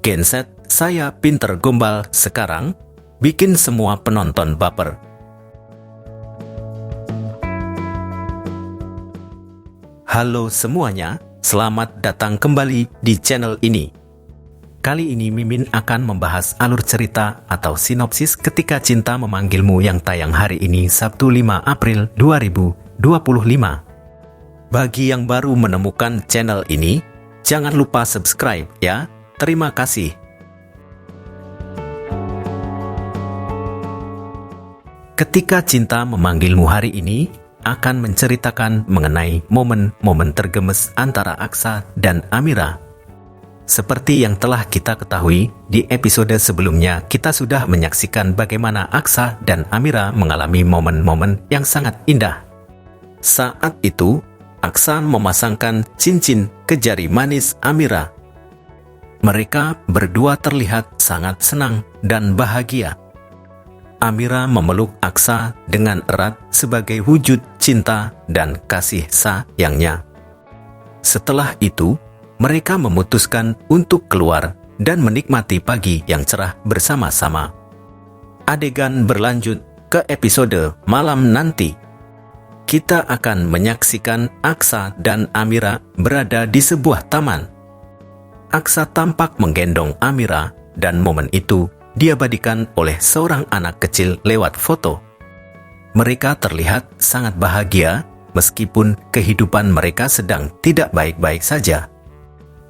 Genset Saya Pinter Gombal sekarang bikin semua penonton baper. Halo semuanya, selamat datang kembali di channel ini. Kali ini Mimin akan membahas alur cerita atau sinopsis Ketika Cinta Memanggilmu yang tayang hari ini Sabtu 5 April 2025. Bagi yang baru menemukan channel ini, jangan lupa subscribe ya. Terima kasih. Ketika Cinta Memanggilmu hari ini akan menceritakan mengenai momen-momen tergemes antara Aksa dan Amira. Seperti yang telah kita ketahui, di episode sebelumnya kita sudah menyaksikan bagaimana Aksa dan Amira mengalami momen-momen yang sangat indah. Saat itu, Aksa memasangkan cincin ke jari manis Amira. Mereka berdua terlihat sangat senang dan bahagia. Amira memeluk Aksa dengan erat sebagai wujud cinta dan kasih sayangnya. Setelah itu, mereka memutuskan untuk keluar dan menikmati pagi yang cerah bersama-sama. Adegan berlanjut ke episode malam nanti. Kita akan menyaksikan Aksa dan Amira berada di sebuah taman. Aksa tampak menggendong Amira dan momen itu diabadikan oleh seorang anak kecil lewat foto. Mereka terlihat sangat bahagia meskipun kehidupan mereka sedang tidak baik-baik saja.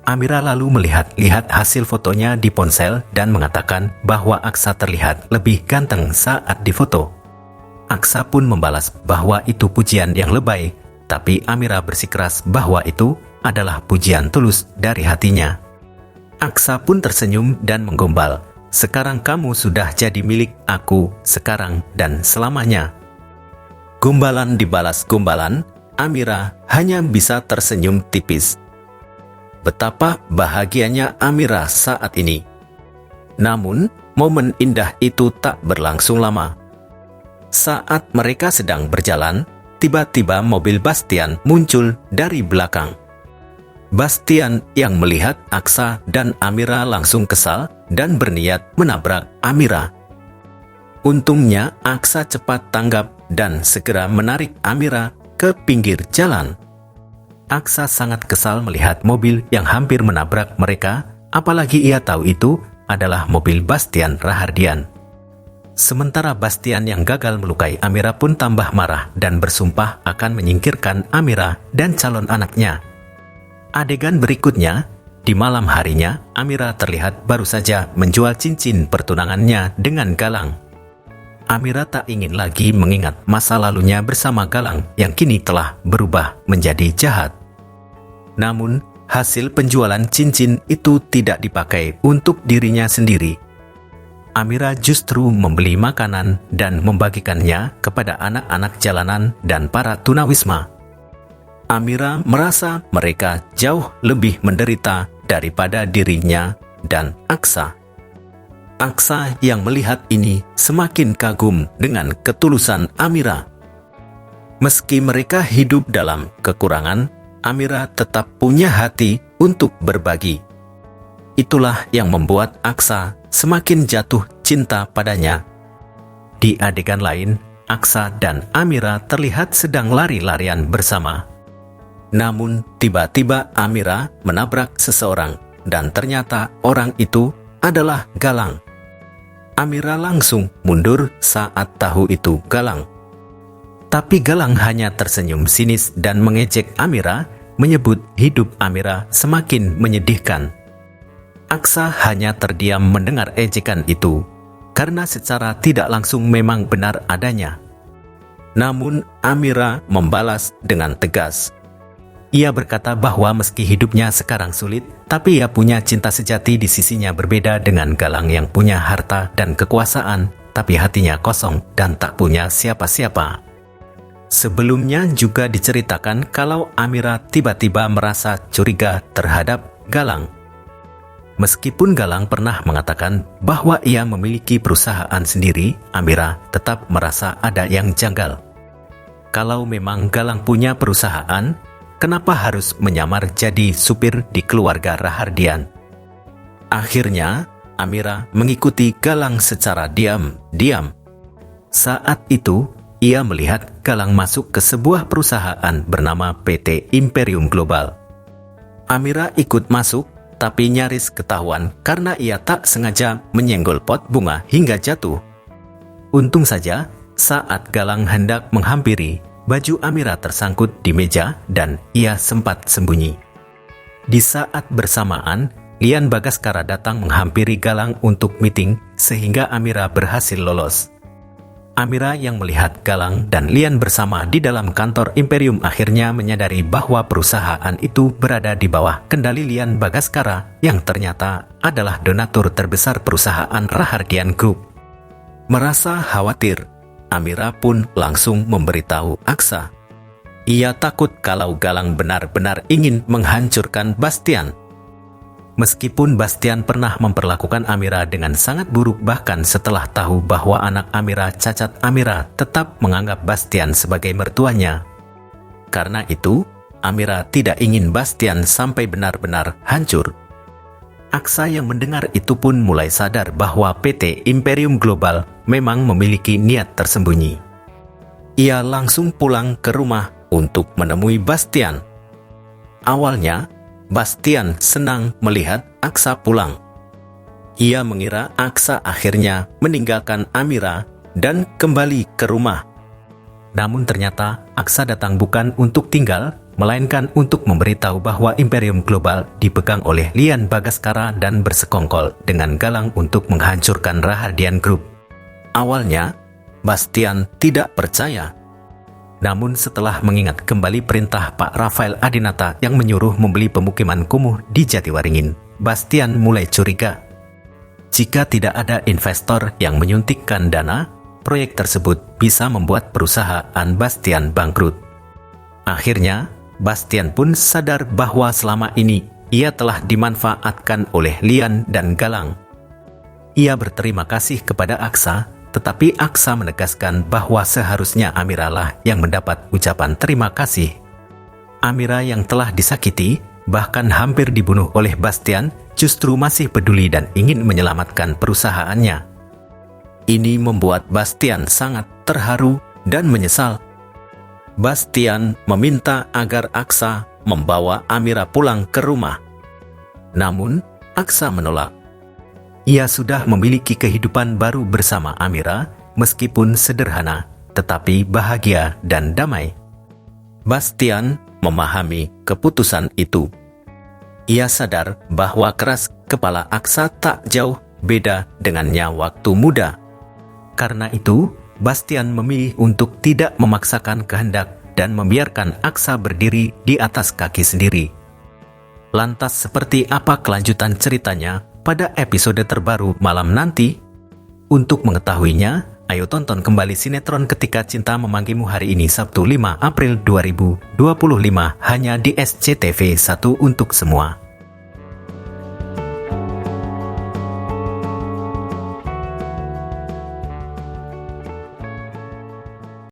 Amira lalu melihat-lihat hasil fotonya di ponsel dan mengatakan bahwa Aksa terlihat lebih ganteng saat difoto. Aksa pun membalas bahwa itu pujian yang lebay, tapi Amira bersikeras bahwa itu adalah pujian tulus dari hatinya. Aksa pun tersenyum dan menggombal, "Sekarang kamu sudah jadi milik aku, sekarang dan selamanya." Gombalan dibalas gombalan, Amira hanya bisa tersenyum tipis. Betapa bahagianya Amira saat ini. Namun, momen indah itu tak berlangsung lama. Saat mereka sedang berjalan, tiba-tiba mobil Bastian muncul dari belakang. Bastian yang melihat Aksa dan Amira langsung kesal dan berniat menabrak Amira. Untungnya Aksa cepat tanggap dan segera menarik Amira ke pinggir jalan. Aksa sangat kesal melihat mobil yang hampir menabrak mereka, apalagi ia tahu itu adalah mobil Bastian Rahardian. Sementara Bastian yang gagal melukai Amira pun tambah marah dan bersumpah akan menyingkirkan Amira dan calon anaknya. Adegan berikutnya, di malam harinya, Amira terlihat baru saja menjual cincin pertunangannya dengan Galang. Amira tak ingin lagi mengingat masa lalunya bersama Galang yang kini telah berubah menjadi jahat. Namun, hasil penjualan cincin itu tidak dipakai untuk dirinya sendiri. Amira justru membeli makanan dan membagikannya kepada anak-anak jalanan dan para tunawisma. Amira merasa mereka jauh lebih menderita daripada dirinya dan Aksa. Aksa yang melihat ini semakin kagum dengan ketulusan Amira. Meski mereka hidup dalam kekurangan, Amira tetap punya hati untuk berbagi. Itulah yang membuat Aksa semakin jatuh cinta padanya. Di adegan lain, Aksa dan Amira terlihat sedang lari-larian bersama. Namun, tiba-tiba Amira menabrak seseorang dan ternyata orang itu adalah Galang. Amira langsung mundur saat tahu itu Galang. Tapi Galang hanya tersenyum sinis dan mengejek Amira, menyebut hidup Amira semakin menyedihkan. Aksa hanya terdiam mendengar ejekan itu, karena secara tidak langsung memang benar adanya. Namun, Amira membalas dengan tegas. Ia berkata bahwa meski hidupnya sekarang sulit, tapi ia punya cinta sejati di sisinya berbeda dengan Galang yang punya harta dan kekuasaan, tapi hatinya kosong dan tak punya siapa-siapa. Sebelumnya juga diceritakan kalau Amira tiba-tiba merasa curiga terhadap Galang. Meskipun Galang pernah mengatakan bahwa ia memiliki perusahaan sendiri, Amira tetap merasa ada yang janggal. Kalau memang Galang punya perusahaan, kenapa harus menyamar jadi supir di keluarga Rahardian? Akhirnya, Amira mengikuti Galang secara diam-diam. Saat itu, ia melihat Galang masuk ke sebuah perusahaan bernama PT Imperium Global. Amira ikut masuk, tapi nyaris ketahuan karena ia tak sengaja menyenggol pot bunga hingga jatuh. Untung saja, saat Galang hendak menghampiri, baju Amira tersangkut di meja dan ia sempat sembunyi. Di saat bersamaan, Lian Bagaskara datang menghampiri Galang untuk meeting sehingga Amira berhasil lolos. Amira yang melihat Galang dan Lian bersama di dalam kantor Imperium akhirnya menyadari bahwa perusahaan itu berada di bawah kendali Lian Bagaskara yang ternyata adalah donatur terbesar perusahaan Rahardian Group. Merasa khawatir, Amira pun langsung memberitahu Aksa. Ia takut kalau Galang benar-benar ingin menghancurkan Bastian. Meskipun Bastian pernah memperlakukan Amira dengan sangat buruk, bahkan setelah tahu bahwa anak Amira cacat, Amira tetap menganggap Bastian sebagai mertuanya. Karena itu, Amira tidak ingin Bastian sampai benar-benar hancur. Aksa yang mendengar itu pun mulai sadar bahwa PT Imperium Global memang memiliki niat tersembunyi. Ia langsung pulang ke rumah untuk menemui Bastian. Awalnya, Bastian senang melihat Aksa pulang. Ia mengira Aksa akhirnya meninggalkan Amira dan kembali ke rumah. Namun ternyata Aksa datang bukan untuk tinggal, melainkan untuk memberitahu bahwa Imperium Global dipegang oleh Lian Bagaskara dan bersekongkol dengan Galang untuk menghancurkan Rahardian Group. Awalnya, Bastian tidak percaya. Namun setelah mengingat kembali perintah Pak Rafael Adinata yang menyuruh membeli pemukiman kumuh di Jatiwaringin, Bastian mulai curiga. Jika tidak ada investor yang menyuntikkan dana, proyek tersebut bisa membuat perusahaan Bastian bangkrut. Akhirnya, Bastian pun sadar bahwa selama ini ia telah dimanfaatkan oleh Lian dan Galang. Ia berterima kasih kepada Aksa, tetapi Aksa menegaskan bahwa seharusnya Amira lah yang mendapat ucapan terima kasih. Amira yang telah disakiti, bahkan hampir dibunuh oleh Bastian, justru masih peduli dan ingin menyelamatkan perusahaannya. Ini membuat Bastian sangat terharu dan menyesal. Bastian meminta agar Aksa membawa Amira pulang ke rumah. Namun, Aksa menolak. Ia sudah memiliki kehidupan baru bersama Amira, meskipun sederhana, tetapi bahagia dan damai. Bastian memahami keputusan itu. Ia sadar bahwa keras kepala Aksa tak jauh beda dengannya waktu muda. Karena itu, Bastian memilih untuk tidak memaksakan kehendak dan membiarkan Aksa berdiri di atas kaki sendiri. Lantas seperti apa kelanjutan ceritanya pada episode terbaru malam nanti? Untuk mengetahuinya, ayo tonton kembali sinetron Ketika Cinta Memanggilmu hari ini Sabtu 5 April 2025 hanya di SCTV 1 untuk semua.